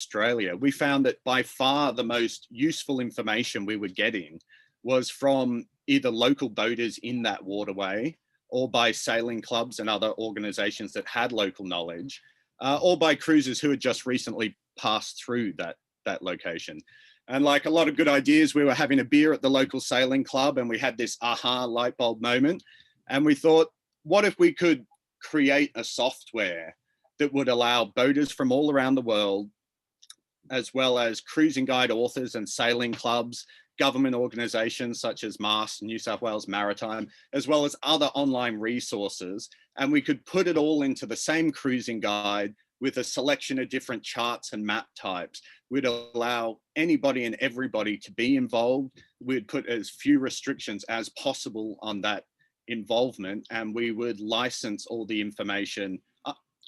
Australia, we found that by far the most useful information we were getting was from either local boaters in that waterway, or by sailing clubs and other organizations that had local knowledge, or by cruisers who had just recently passed through that location. And like a lot of good ideas, we were having a beer at the local sailing club and we had this aha light bulb moment. And we thought, what if we could create a software that would allow boaters from all around the world, as well as cruising guide authors and sailing clubs, government organizations such as MAST, New South Wales Maritime, as well as other online resources. And we could put it all into the same cruising guide with a selection of different charts and map types. We'd allow anybody and everybody to be involved. We'd put as few restrictions as possible on that involvement, and we would license all the information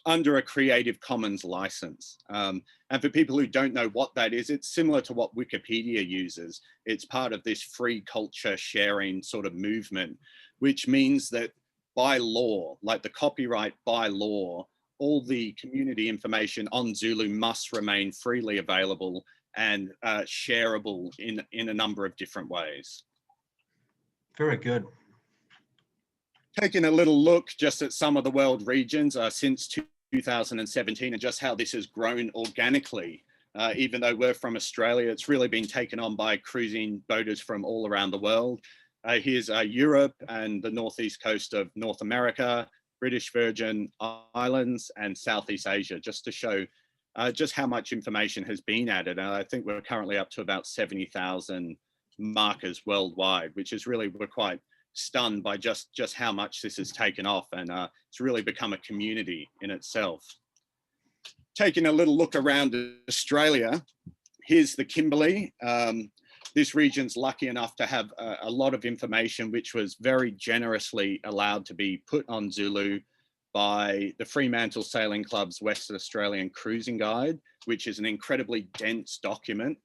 under a Creative Commons license. And for people who don't know what that is, it's similar to what Wikipedia uses. It's part of this free culture sharing sort of movement, which means that by law, like the copyright by law, all the community information on Zulu must remain freely available and shareable in a number of different ways. Very good. Taking a little look just at some of the world regions since 2017 and just how this has grown organically. Even though we're from Australia, it's really been taken on by cruising boaters from all around the world. Here's Europe and the northeast coast of North America, British Virgin Islands and Southeast Asia, just to show just how much information has been added. And I think we're currently up to about 70,000 markers worldwide, which is really, we're quite stunned by just how much this has taken off, and it's really become a community in itself. Taking a little look around Australia, here's the Kimberley. This region's lucky enough to have a lot of information which was very generously allowed to be put on Zulu by the Fremantle Sailing Club's Western Australian Cruising Guide, which is an incredibly dense document.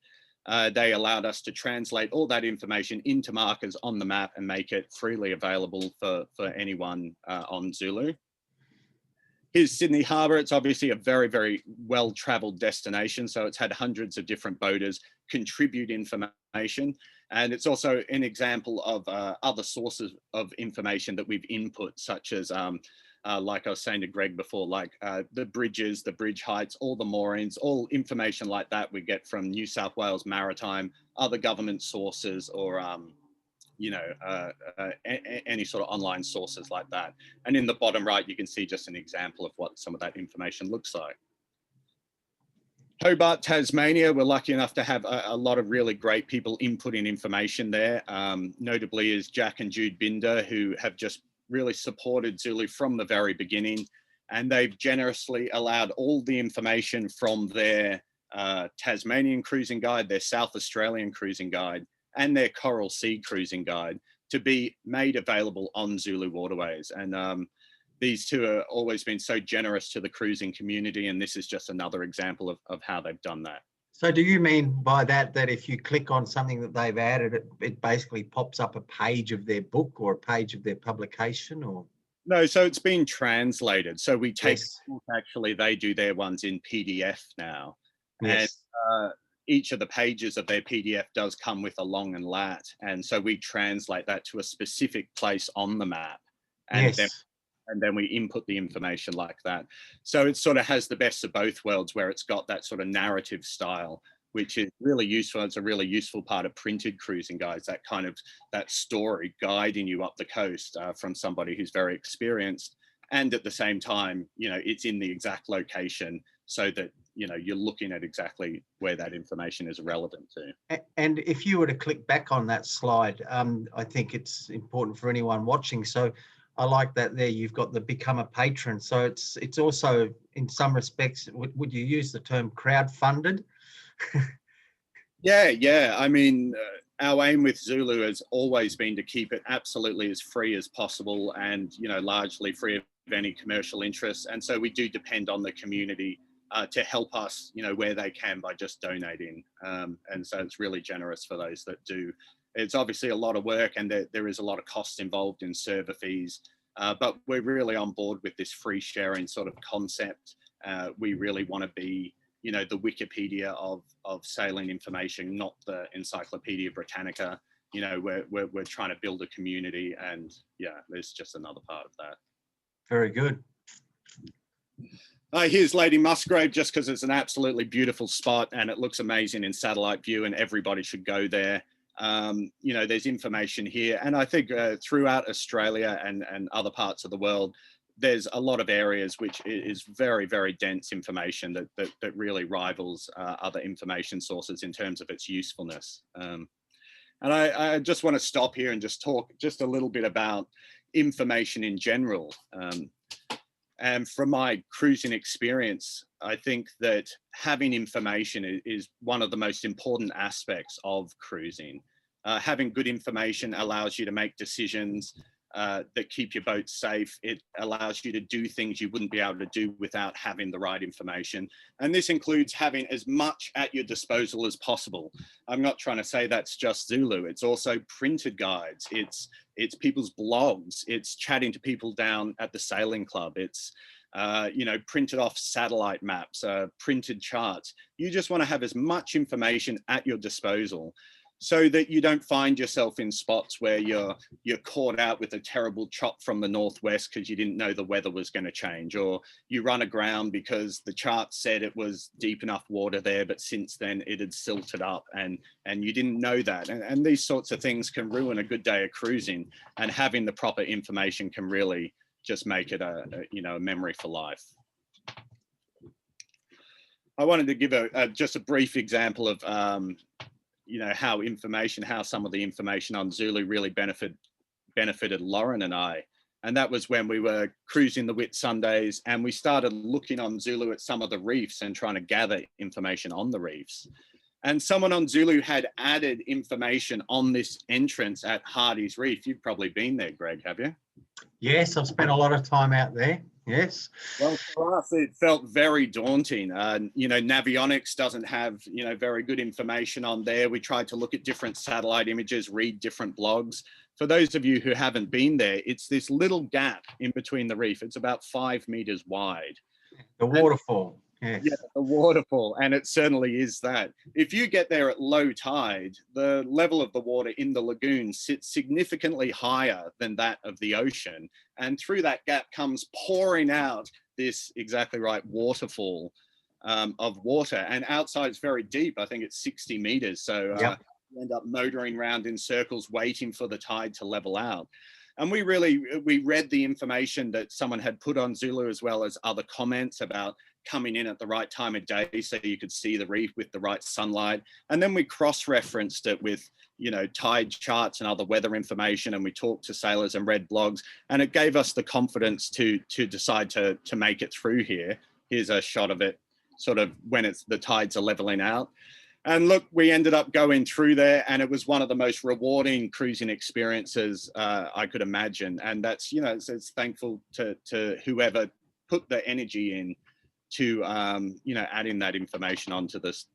They allowed us to translate all that information into markers on the map and make it freely available for anyone on Zulu. Here's Sydney Harbour. It's obviously a very, very well-traveled destination. So it's had hundreds of different boaters contribute information. And it's also an example of other sources of information that we've input, such as, like I was saying to Greg before, like the bridges, the bridge heights, all the moorings, all information like that we get from New South Wales Maritime, other government sources, or you know, any sort of online sources like that. And in the bottom right, you can see just an example of what some of that information looks like. Hobart, Tasmania, we're lucky enough to have a lot of really great people inputting information there. Notably is Jack and Jude Binder, who have just really supported Zulu from the very beginning. And they've generously allowed all the information from their Tasmanian cruising guide, their South Australian cruising guide, and their Coral Sea cruising guide to be made available on Zulu Waterways. And these two have always been so generous to the cruising community, and this is just another example of how they've done that. So do you mean by that if you click on something that they've added, it basically pops up a page of their book or a page of their publication, or? No, so it's been translated. So we take, Yes. actually they do their ones in PDF now. Yes. And each of the pages of their PDF does come with a long and lat. And so we translate that to a specific place on the map. And Yes. then we input the information like that. So it sort of has the best of both worlds, where it's got that sort of narrative style, which is really useful. It's a really useful part of printed cruising guides, that kind of, that story guiding you up the coast from somebody who's very experienced. And at the same time, you know, it's in the exact location so that, you know, you're looking at exactly where that information is relevant to. And if you were to click back on that slide, I think it's important for anyone watching. So I like that there you've got the become a patron. So it's also, in some respects, would you use the term crowdfunded? Yeah. I mean, our aim with Zulu has always been to keep it absolutely as free as possible, and, you know, largely free of any commercial interests. And so we do depend on the community to help us, you know, where they can by just donating. And so it's really generous for those that do. It's obviously a lot of work, and there is a lot of costs involved in server fees, but we're really on board with this free sharing sort of concept. We really want to be you know, the Wikipedia of sailing information, not the Encyclopedia Britannica. You know, we're trying to build a community, and yeah, there's just another part of that. Very good. Here's Lady Musgrave, just because it's an absolutely beautiful spot and it looks amazing in satellite view, and everybody should go there. You know, there's information here, and I think throughout Australia and other parts of the world, there's a lot of areas which is very, very dense information that really rivals other information sources in terms of its usefulness. And I just want to stop here and just talk just a little bit about information in general. And from my cruising experience, I think that having information is one of the most important aspects of cruising. Having good information allows you to make decisions that keep your boat safe. It allows you to do things you wouldn't be able to do without having the right information. And this includes having as much at your disposal as possible. I'm not trying to say that's just Zulu. It's also printed guides. It's people's blogs. It's chatting to people down at the sailing club. It's you know, printed off satellite maps, printed charts. You just want to have as much information at your disposal, so that you don't find yourself in spots where you're caught out with a terrible chop from the northwest because you didn't know the weather was going to change, or you run aground because the chart said it was deep enough water there, but since then it had silted up, and you didn't know that. And these sorts of things can ruin a good day of cruising, and having the proper information can really just make it a you know, a memory for life. I wanted to give just a brief example of you know, how some of the information on Zulu really benefited Lauren and I. And that was when we were cruising the Whitsundays, and we started looking on Zulu at some of the reefs and trying to gather information on the reefs. And someone on Zulu had added information on this entrance at Hardy's Reef. You've probably been there, Greg, have you? Yes, I've spent a lot of time out there. Yes. Well, for us, it felt very daunting. You know, Navionics doesn't have, you know, very good information on there. We tried to look at different satellite images, read different blogs. For those of you who haven't been there, it's this little gap in between the reef. It's about 5 meters wide. The waterfall. Yes. Yeah, the waterfall, and it certainly is that. If you get there at low tide, the level of the water in the lagoon sits significantly higher than that of the ocean, and through that gap comes pouring out this, exactly right, waterfall of water, and outside it's very deep. I think it's 60 meters, so Yep. you end up motoring around in circles waiting for the tide to level out. And we read the information that someone had put on Zulu, as well as other comments about coming in at the right time of day so you could see the reef with the right sunlight. And then we cross-referenced it with, you know, tide charts and other weather information, and we talked to sailors and read blogs, and it gave us the confidence to decide to make it through here. Here's a shot of it sort of when the tides are leveling out. And look, we ended up going through there, and it was one of the most rewarding cruising experiences I could imagine. And that's, you know, it's thankful to whoever put the energy in to, you know, adding that information onto this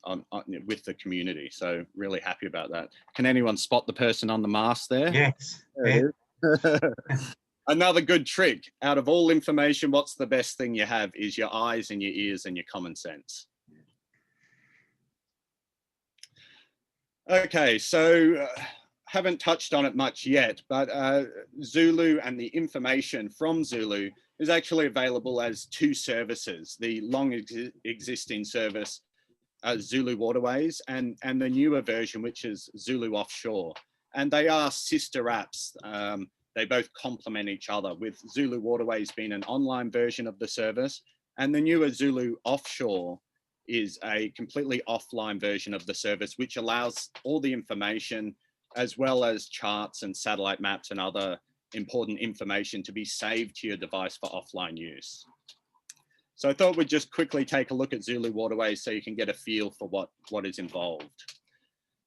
with the community. So really happy about that. Can anyone spot the person on the mast there? Yes. There it is. Another good trick. Out of all information, what's the best thing you have is your eyes and your ears and your common sense. Okay, so haven't touched on it much yet, but Zulu and the information from Zulu is actually available as 2 services: the long existing service, Zulu Waterways, and the newer version, which is Zulu Offshore. And they are sister apps. They both complement each other, with Zulu Waterways being an online version of the service, and the newer Zulu Offshore is a completely offline version of the service, which allows all the information, as well as charts and satellite maps and other important information, to be saved to your device for offline use. So I thought we'd just quickly take a look at Zulu Waterways so you can get a feel for what is involved.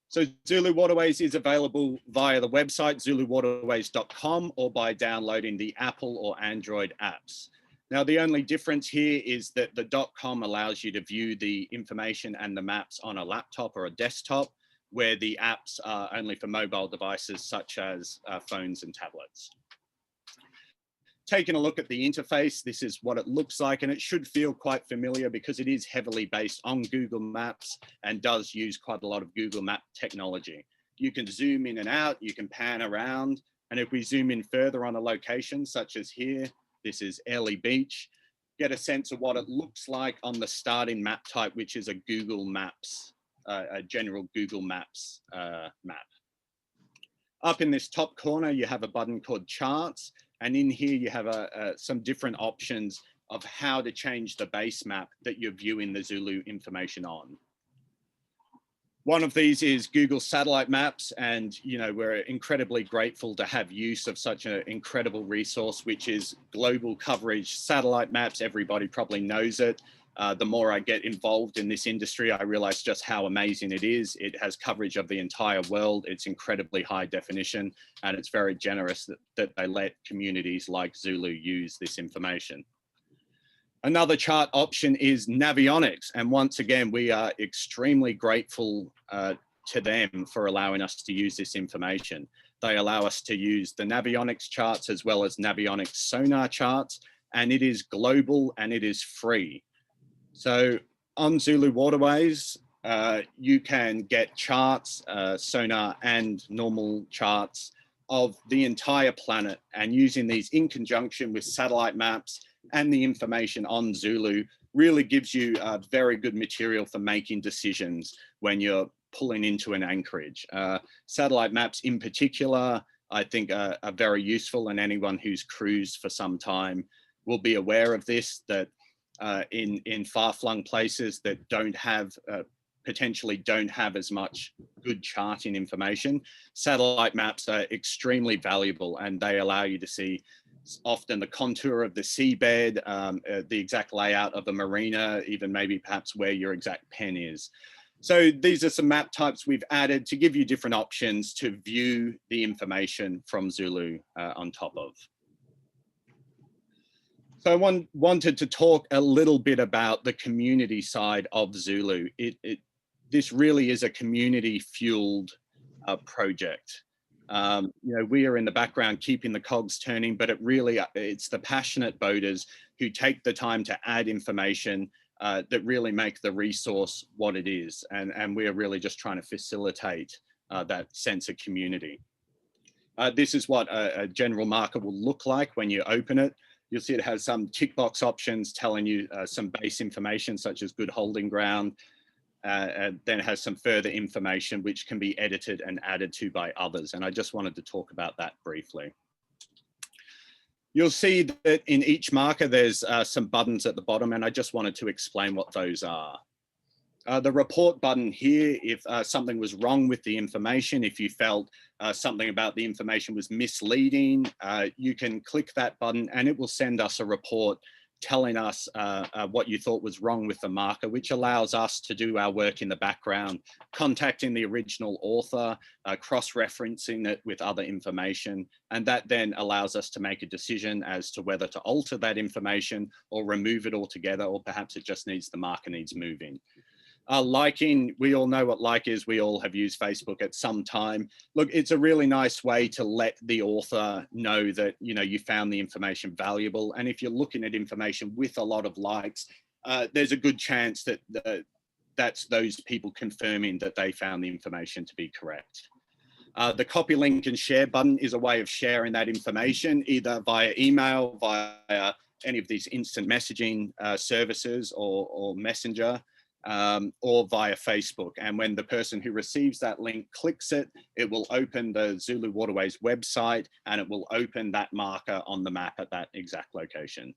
So Zulu Waterways is available via the website zuluwaterways.com, or by downloading the Apple or Android apps. Now, the only difference here is that the .com allows you to view the information and the maps on a laptop or a desktop, where the apps are only for mobile devices such as phones and tablets. Taking a look at the interface, this is what it looks like, and it should feel quite familiar because it is heavily based on Google Maps and does use quite a lot of Google Map technology. You can zoom in and out, you can pan around, and if we zoom in further on a location such as here, this is Airlie Beach, get a sense of what it looks like on the starting map type, which is a Google Maps, a general Google Maps map. Up in this top corner, you have a button called Charts. And in here, you have some different options of how to change the base map that you're viewing the Zulu information on. One of these is Google Satellite Maps. And, you know, we're incredibly grateful to have use of such an incredible resource, which is global coverage satellite maps. Everybody probably knows it. The more I get involved in this industry, I realize just how amazing it is. It has coverage of the entire world. It's incredibly high definition, and it's very generous that they let communities like Zulu use this information. Another chart option is Navionics. And once again, we are extremely grateful to them for allowing us to use this information. They allow us to use the Navionics charts as well as Navionics sonar charts, and it is global and it is free. So on Zulu Waterways, you can get charts, sonar and normal charts of the entire planet, and using these in conjunction with satellite maps and the information on Zulu really gives you very good material for making decisions when you're pulling into an anchorage. Satellite maps in particular, I think are very useful, and anyone who's cruised for some time will be aware of this, that in far-flung places that don't have, potentially don't have as much good charting information, satellite maps are extremely valuable, and they allow you to see often the contour of the seabed, the exact layout of the marina, even maybe perhaps where your exact pen is. So these are some map types we've added to give you different options to view the information from Zulu on top of. So I wanted to talk a little bit about the community side of Zulu. This really is a community-fueled project. You know, we are in the background keeping the cogs turning, but it's the passionate boaters who take the time to add information that really make the resource what it is. And we are really just trying to facilitate that sense of community. This is what a general marker will look like when you open it. You'll see it has some tick box options telling you some base information such as good holding ground, and then it has some further information which can be edited and added to by others. And I just wanted to talk about that briefly. You'll see that in each marker, there's some buttons at the bottom, and I just wanted to explain what those are. The report button here, if something was wrong with the information, if you felt something about the information was misleading, you can click that button and it will send us a report telling us what you thought was wrong with the marker, which allows us to do our work in the background, contacting the original author, cross-referencing it with other information, and that then allows us to make a decision as to whether to alter that information or remove it altogether, or perhaps it just needs, the marker needs moving. Liking, we all know what like is. We all have used Facebook at some time. Look, it's a really nice way to let the author know that, you know, you found the information valuable. And if you're looking at information with a lot of likes, there's a good chance that that's those people confirming that they found the information to be correct. The copy link and share button is a way of sharing that information, either via email, via any of these instant messaging services or Messenger, or via Facebook. And when the person who receives that link clicks it, it will open the Zulu Waterways website, and it will open that marker on the map at that exact location.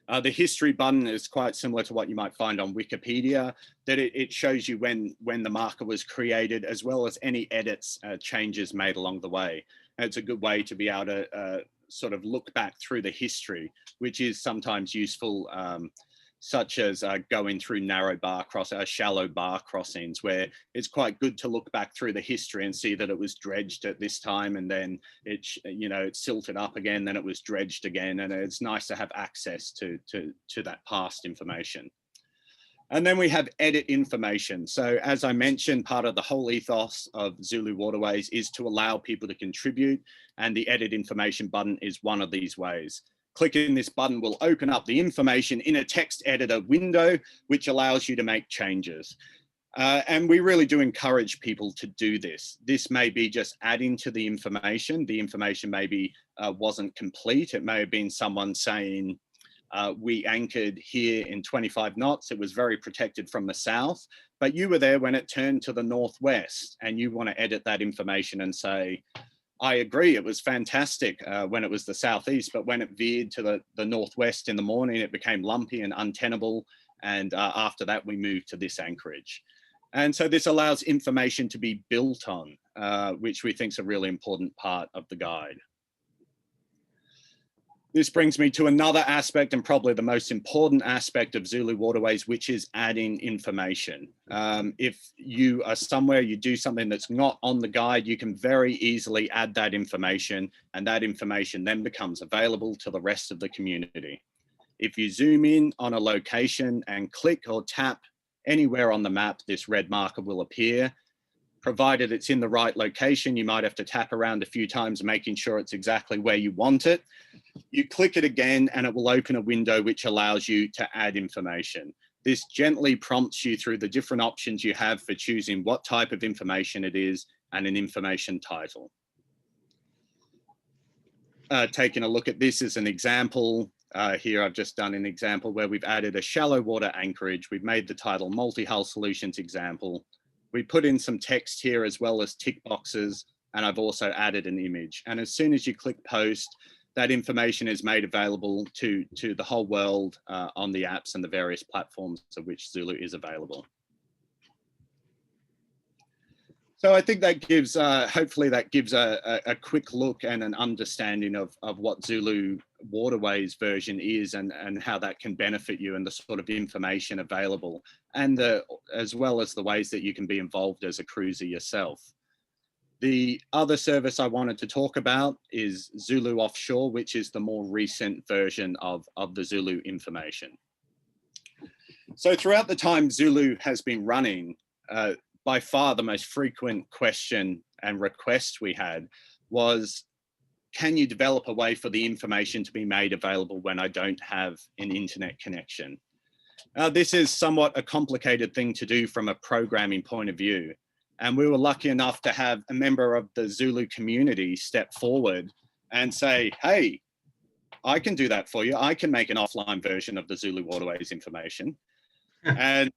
The history button is quite similar to what you might find on Wikipedia, that it shows you when the marker was created, as well as any edits, changes made along the way. And it's a good way to be able to sort of look back through the history, which is sometimes useful, such as going through shallow bar crossings, where it's quite good to look back through the history and see that it was dredged at this time, and then it silted up again, then it was dredged again, and it's nice to have access to that past information. And then we have edit information. So as I mentioned, part of the whole ethos of Zulu Waterways is to allow people to contribute, and the edit information button is one of these ways. Clicking this button will open up the information in a text editor window, which allows you to make changes. And we really do encourage people to do this. This may be just adding to the information. The information maybe wasn't complete. It may have been someone saying, we anchored here in 25 knots. It was very protected from the south, but you were there when it turned to the northwest, and you want to edit that information and say, I agree, it was fantastic when it was the southeast, but when it veered to the northwest in the morning, it became lumpy and untenable. And after that, we moved to this anchorage. And so this allows information to be built on, which we think is a really important part of the guide. This brings me to another aspect, and probably the most important aspect of Zulu Waterways, which is adding information. If you are somewhere, you do something that's not on the guide, you can very easily add that information, and that information then becomes available to the rest of the community. If you zoom in on a location and click or tap anywhere on the map, this red marker will appear. Provided it's in the right location, you might have to tap around a few times, making sure it's exactly where you want it. You click it again and it will open a window which allows you to add information. This gently prompts you through the different options you have for choosing what type of information it is and an information title. Taking a look at this as an example, here I've just done an example where we've added a shallow water anchorage. We've made the title Multihull Solutions example. We put in some text here as well as tick boxes, and I've also added an image. And as soon as you click post, that information is made available to the whole world on the apps and the various platforms of which Zulu is available. So I think that gives, hopefully that gives a quick look and an understanding of what Zulu Waterways version is and how that can benefit you and the sort of information available, and as well as the ways that you can be involved as a cruiser yourself. The other service I wanted to talk about is Zulu Offshore, which is the more recent version of the Zulu information. So throughout the time Zulu has been running, by far the most frequent question and request we had was, can you develop a way for the information to be made available when I don't have an internet connection? This is somewhat a complicated thing to do from a programming point of view. And we were lucky enough to have a member of the Zulu community step forward and say, hey, I can do that for you. I can make an offline version of the Zulu Waterways information. And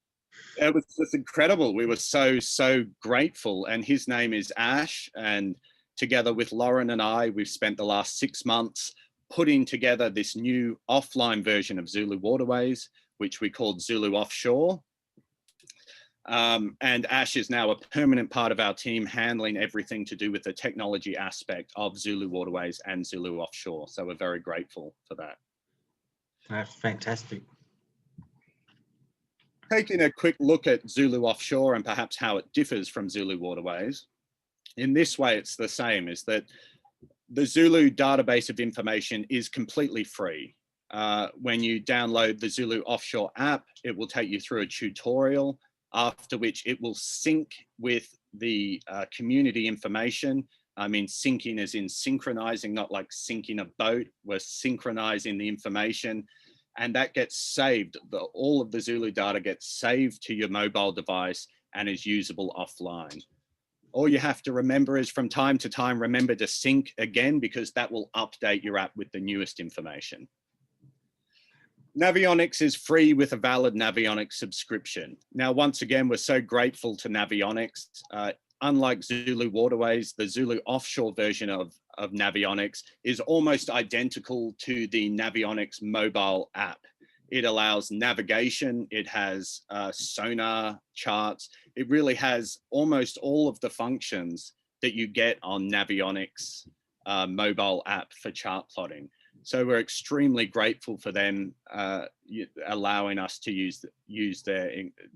it was just incredible. We were so grateful. And his name is Ash. And together with Lauren and I, we've spent the last 6 months putting together this new offline version of Zulu Waterways, which we called Zulu Offshore. And Ash is now a permanent part of our team, handling everything to do with the technology aspect of Zulu Waterways and Zulu Offshore. So we're very grateful for that. That's fantastic. Taking a quick look at Zulu Offshore and perhaps how it differs from Zulu Waterways. In this way, it's the same, is that the Zulu database of information is completely free. When you download the Zulu Offshore app, it will take you through a tutorial, after which it will sync with the community information. I mean, syncing as in synchronizing, not like sinking a boat. We're synchronizing the information, and that gets saved. All of the Zulu data gets saved to your mobile device and is usable offline. All you have to remember is from time to time, remember to sync again, because that will update your app with the newest information. Navionics is free with a valid Navionics subscription. Now, once again, we're so grateful to Navionics. Unlike Zulu Waterways, the Zulu Offshore version of Navionics is almost identical to the Navionics mobile app. It allows navigation, it has sonar charts. It really has almost all of the functions that you get on Navionics mobile app for chart plotting. So we're extremely grateful for them allowing us to use their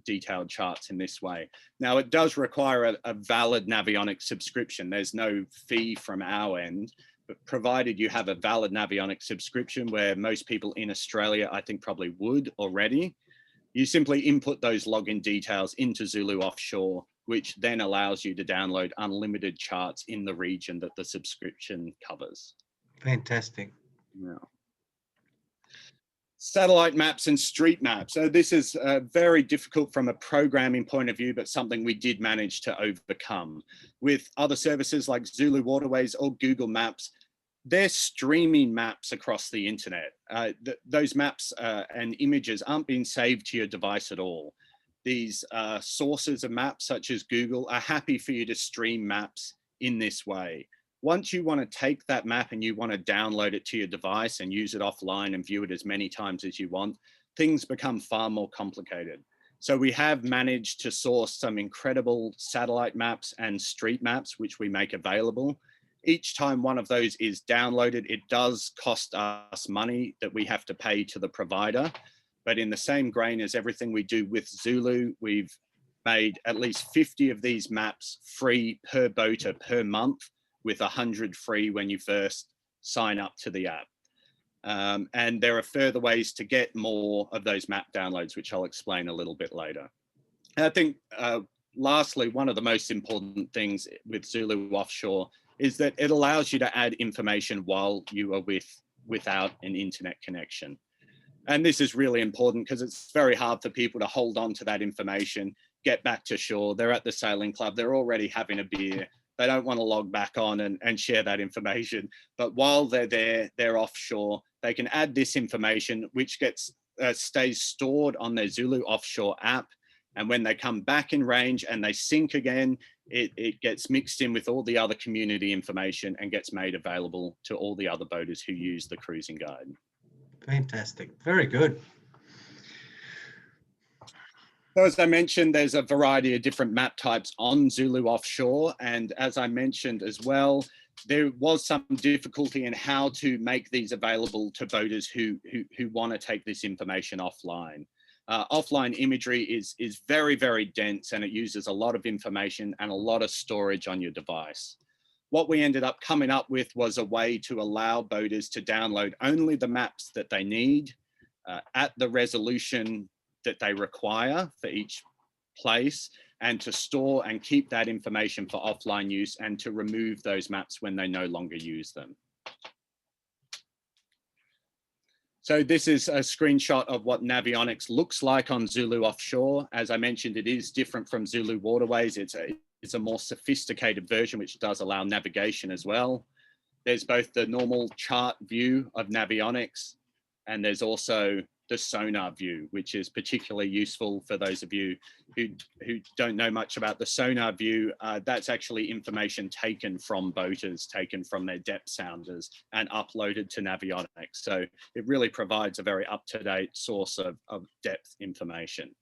detailed charts in this way. Now, it does require a valid Navionics subscription. There's no fee from our end, but provided you have a valid Navionics subscription, where most people in Australia, I think, probably would already, You simply input those login details into Zulu Offshore, which then allows you to download unlimited charts in the region that the subscription covers. Fantastic. Yeah. Satellite maps and street maps. So this is very difficult from a programming point of view, but something we did manage to overcome. With other services like Zulu Waterways or Google Maps, they're streaming maps across the internet. Those maps and images aren't being saved to your device at all. These sources of maps, such as Google, are happy for you to stream maps in this way. Once you want to take that map and you want to download it to your device and use it offline and view it as many times as you want, things become far more complicated. So we have managed to source some incredible satellite maps and street maps, which we make available. Each time one of those is downloaded, it does cost us money that we have to pay to the provider. But in the same grain as everything we do with Zulu, we've made at least 50 of these maps free per boater per month, with 100 free when you first sign up to the app. And there are further ways to get more of those map downloads, which I'll explain a little bit later. And I think lastly, one of the most important things with Zulu Offshore is that it allows you to add information while you are without an internet connection. And this is really important because it's very hard for people to hold on to that information, get back to shore. They're at the sailing club, they're already having a beer. They don't want to log back on and share that information. But while they're there, they're offshore, they can add this information, which gets stays stored on their Zulu Offshore app. And when they come back in range and they sync again, it gets mixed in with all the other community information and gets made available to all the other boaters who use the cruising guide. Fantastic. Very good. So as I mentioned, there's a variety of different map types on Zulu Offshore. And as I mentioned as well, there was some difficulty in how to make these available to boaters who want to take this information offline. Offline imagery is very, very dense, and it uses a lot of information and a lot of storage on your device. What we ended up coming up with was a way to allow boaters to download only the maps that they need at the resolution that they require for each place, and to store and keep that information for offline use, and to remove those maps when they no longer use them. So this is a screenshot of what Navionics looks like on Zulu Offshore. As I mentioned, it is different from Zulu Waterways. It's a more sophisticated version, which does allow navigation as well. There's both the normal chart view of Navionics, and there's also the sonar view, which is particularly useful for those of you who don't know much about the sonar view. That's actually information taken from boaters, taken from their depth sounders and uploaded to Navionics. So it really provides a very up-to-date source of depth information.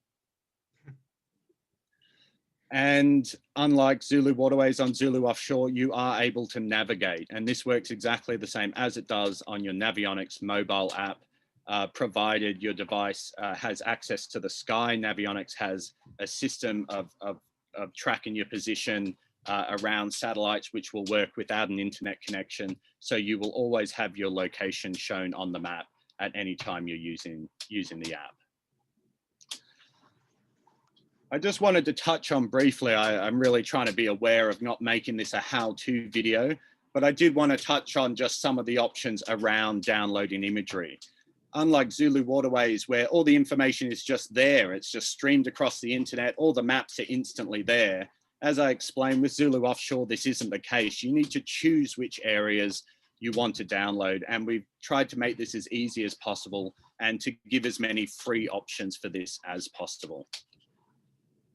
And unlike Zulu Waterways, on Zulu Offshore, you are able to navigate. And this works exactly the same as it does on your Navionics mobile app. Provided your device has access to the sky. Navionics has a system of tracking your position around satellites, which will work without an internet connection. So you will always have your location shown on the map at any time you're using the app. I just wanted to touch on briefly, I'm really trying to be aware of not making this a how-to video, but I did want to touch on just some of the options around downloading imagery. Unlike Zulu Waterways, where all the information is just there, it's just streamed across the internet, all the maps are instantly there. As I explained, with Zulu Offshore, this isn't the case. You need to choose which areas you want to download, and we've tried to make this as easy as possible and to give as many free options for this as possible.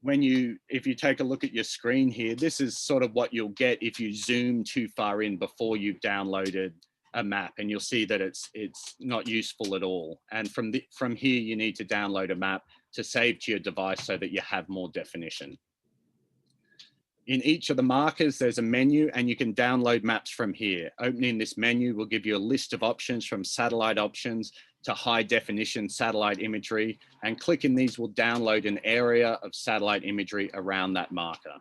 If you take a look at your screen here, this is sort of what you'll get if you zoom too far in before you've downloaded a map, and you'll see that it's not useful at all. And from here, you need to download a map to save to your device so that you have more definition. In each of the markers, there's a menu, and you can download maps from here. Opening this menu will give you a list of options, from satellite options to high definition satellite imagery, and clicking these will download an area of satellite imagery around that marker.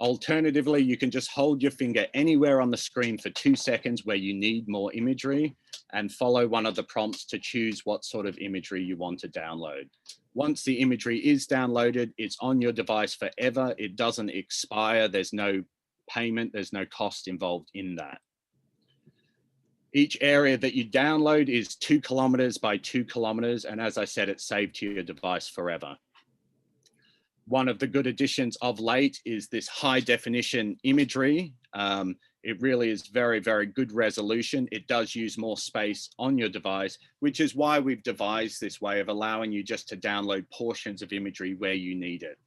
Alternatively, you can just hold your finger anywhere on the screen for 2 seconds where you need more imagery and follow one of the prompts to choose what sort of imagery you want to download. Once the imagery is downloaded, it's on your device forever. It doesn't expire. There's no payment. There's no cost involved in that. Each area that you download is 2 kilometers by 2 kilometers. And as I said, it's saved to your device forever. One of the good additions of late is this high definition imagery. It really is very, very good resolution. It does use more space on your device, which is why we've devised this way of allowing you just to download portions of imagery where you need it.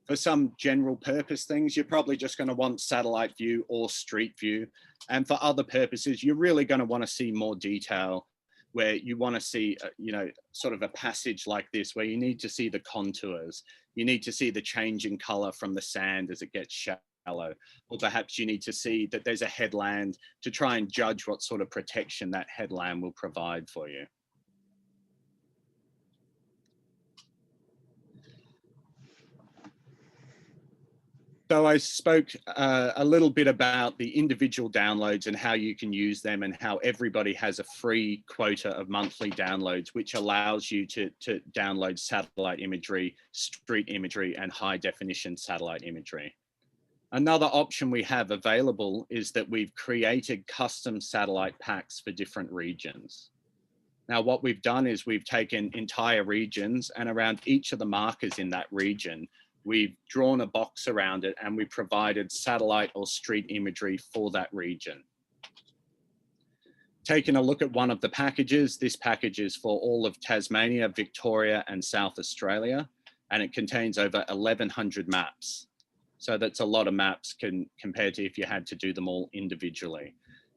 For some general purpose things, you're probably just going to want satellite view or street view. And for other purposes, you're really going to want to see more detail, where you want to see, you know, sort of a passage like this, where you need to see the contours. You need to see the change in color from the sand as it gets shallow. Or perhaps you need to see that there's a headland to try and judge what sort of protection that headland will provide for you. So I spoke a little bit about the individual downloads and how you can use them, and how everybody has a free quota of monthly downloads, which allows you to download satellite imagery, street imagery, and high definition satellite imagery. Another option we have available is that we've created custom satellite packs for different regions. Now, what we've done is we've taken entire regions, and around each of the markers in that region, we've drawn a box around it, and we provided satellite or street imagery for that region. Taking a look at one of the packages, this package is for all of Tasmania, Victoria, and South Australia, and it contains over 1,100 maps. So that's a lot of maps compared to if you had to do them all individually.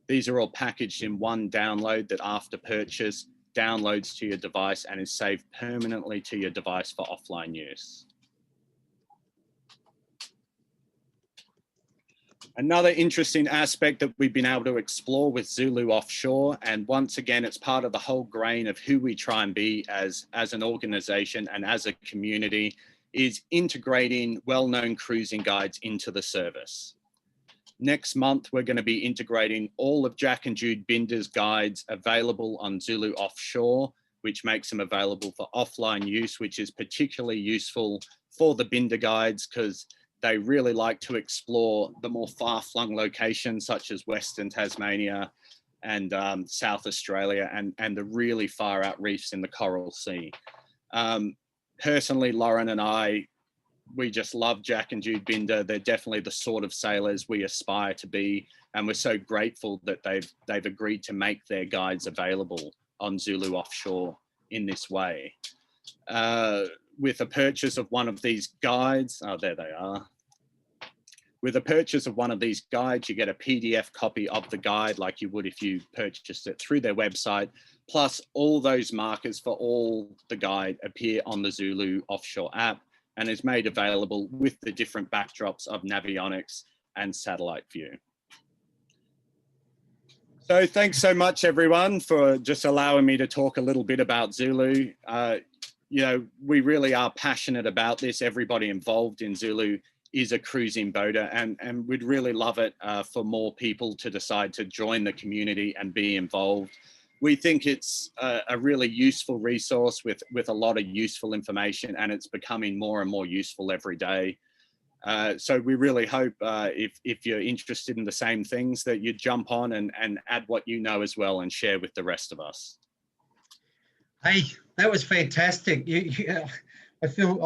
These are all packaged in one download that, after purchase, downloads to your device and is saved permanently to your device for offline use. Another interesting aspect that we've been able to explore with Zulu Offshore, and once again, it's part of the whole grain of who we try and be as an organization and as a community, is integrating well-known cruising guides into the service. Next month, we're going to be integrating all of Jack and Jude Binder's guides available on Zulu Offshore, which makes them available for offline use, which is particularly useful for the Binder guides because they really like to explore the more far-flung locations such as Western Tasmania and South Australia and the really far-out reefs in the Coral Sea. Personally, Lauren and I, we just love Jack and Jude Binder. They're definitely the sort of sailors we aspire to be, and we're so grateful that they've agreed to make their guides available on Zulu Offshore in this way. With a purchase of one of these guides, oh, there they are. With a purchase of one of these guides, you get a PDF copy of the guide like you would if you purchased it through their website, plus all those markers for all the guide appear on the Zulu Offshore app and is made available with the different backdrops of navionics and satellite view. So thanks so much, everyone, for just allowing me to talk a little bit about Zulu. You know, we really are passionate about this. Everybody involved in Zulu is a cruising boater, and we'd really love it for more people to decide to join the community and be involved. We think it's a really useful resource with a lot of useful information, and it's becoming more and more useful every day. So we really hope if you're interested in the same things that you jump on and add what you know as well and share with the rest of us. Hey, that was fantastic. I feel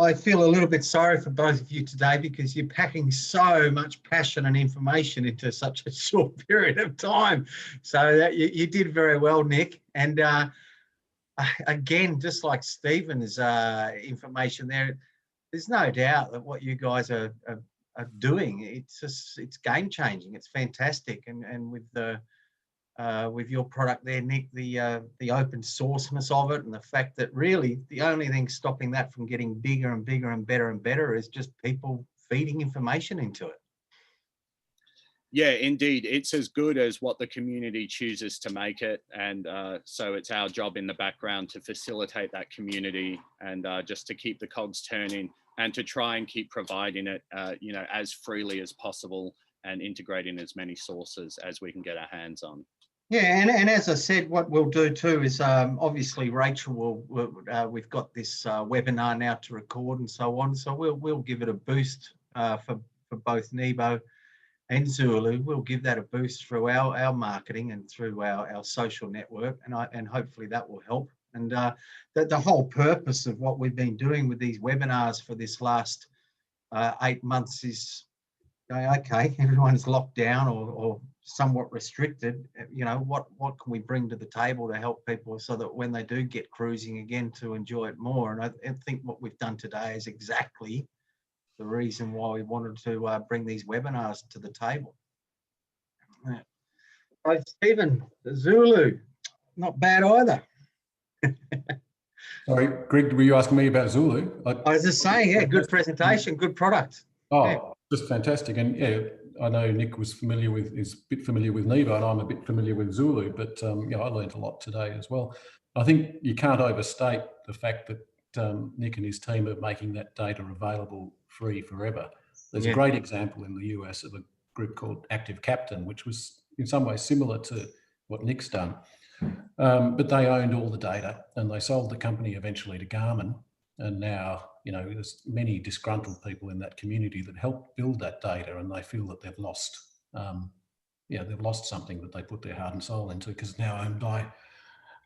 a little bit sorry for both of you today because you're packing so much passion and information into such a short period of time. So that you did very well, Nick. And again, just like Stephen's information there, there's no doubt that what you guys are doing, it's game changing. It's fantastic. And with your product there, Nick, the open sourceness of it, and the fact that really the only thing stopping that from getting bigger and bigger and better is just people feeding information into it. Yeah, indeed. It's as good as what the community chooses to make it. And so it's our job in the background to facilitate that community and just to keep the cogs turning and to try and keep providing it, you know, as freely as possible and integrating as many sources as we can get our hands on. Yeah, and as I said, what we'll do too is obviously Rachel we've got this webinar now to record and so on, so we'll give it a boost for both Nebo and Zulu. We'll give that a boost through our marketing and through our social network, and hopefully that will help. And the whole purpose of what we've been doing with these webinars for this last 8 months is, okay, everyone's locked down or somewhat restricted. You know, what can we bring to the table to help people so that when they do get cruising again, to enjoy it more? And I think what we've done today is exactly the reason why we wanted to bring these webinars to the table. So Stephen, the Zulu, not bad either. Sorry, Greg, were you asking me about Zulu? I was just saying, yeah, good presentation, good product. Oh, yeah. Just fantastic. And yeah, I know Nick was is a bit familiar with Nebo, and I'm a bit familiar with Zulu, but yeah, I learned a lot today as well. I think you can't overstate the fact that Nick and his team are making that data available free forever. There's a great example in the US of a group called Active Captain, which was in some ways similar to what Nick's done. But they owned all the data and they sold the company eventually to Garmin. And now, you know, there's many disgruntled people in that community that helped build that data, and they feel that they've lost, they've lost something that they put their heart and soul into, because it's now owned by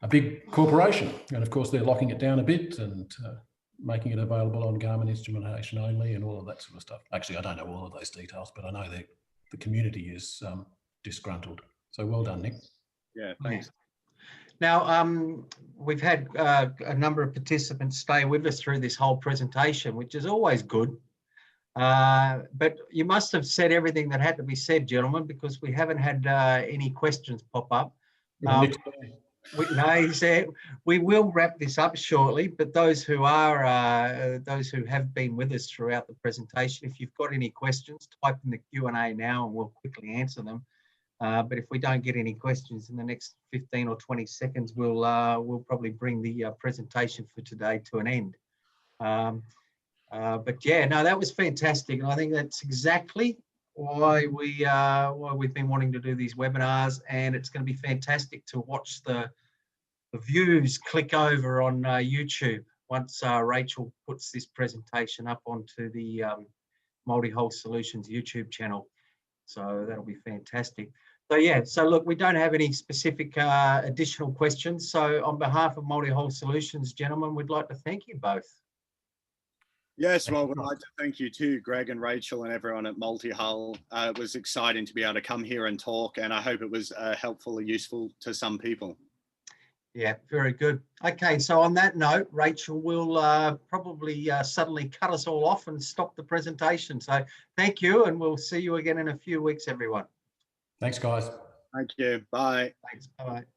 a big corporation. And of course, they're locking it down a bit and making it available on Garmin instrumentation only and all of that sort of stuff. Actually, I don't know all of those details, but I know that the community is disgruntled. So well done, Nick. Yeah, thanks. Now, we've had a number of participants stay with us through this whole presentation, which is always good. But you must have said everything that had to be said, gentlemen, because we haven't had any questions pop up. He said we will wrap this up shortly, but those who have been with us throughout the presentation, if you've got any questions, type in the Q&A now and we'll quickly answer them. But if we don't get any questions in the next 15 or 20 seconds, we'll probably bring the presentation for today to an end. But yeah, no, that was fantastic, and I think that's exactly why we've been wanting to do these webinars, and it's going to be fantastic to watch the views click over on YouTube once Rachel puts this presentation up onto the Multihull Solutions YouTube channel. So that'll be fantastic. So yeah, so look, we don't have any specific additional questions. So on behalf of Multihull Solutions, gentlemen, we'd like to thank you both. Yes, well, we'd like to thank you too, Greg and Rachel and everyone at Multihull. It was exciting to be able to come here and talk, and I hope it was helpful or useful to some people. Yeah, very good. Okay, so on that note, Rachel will probably suddenly cut us all off and stop the presentation. So thank you, and we'll see you again in a few weeks, everyone. Thanks, guys. Thank you. Bye. Thanks. Bye-bye.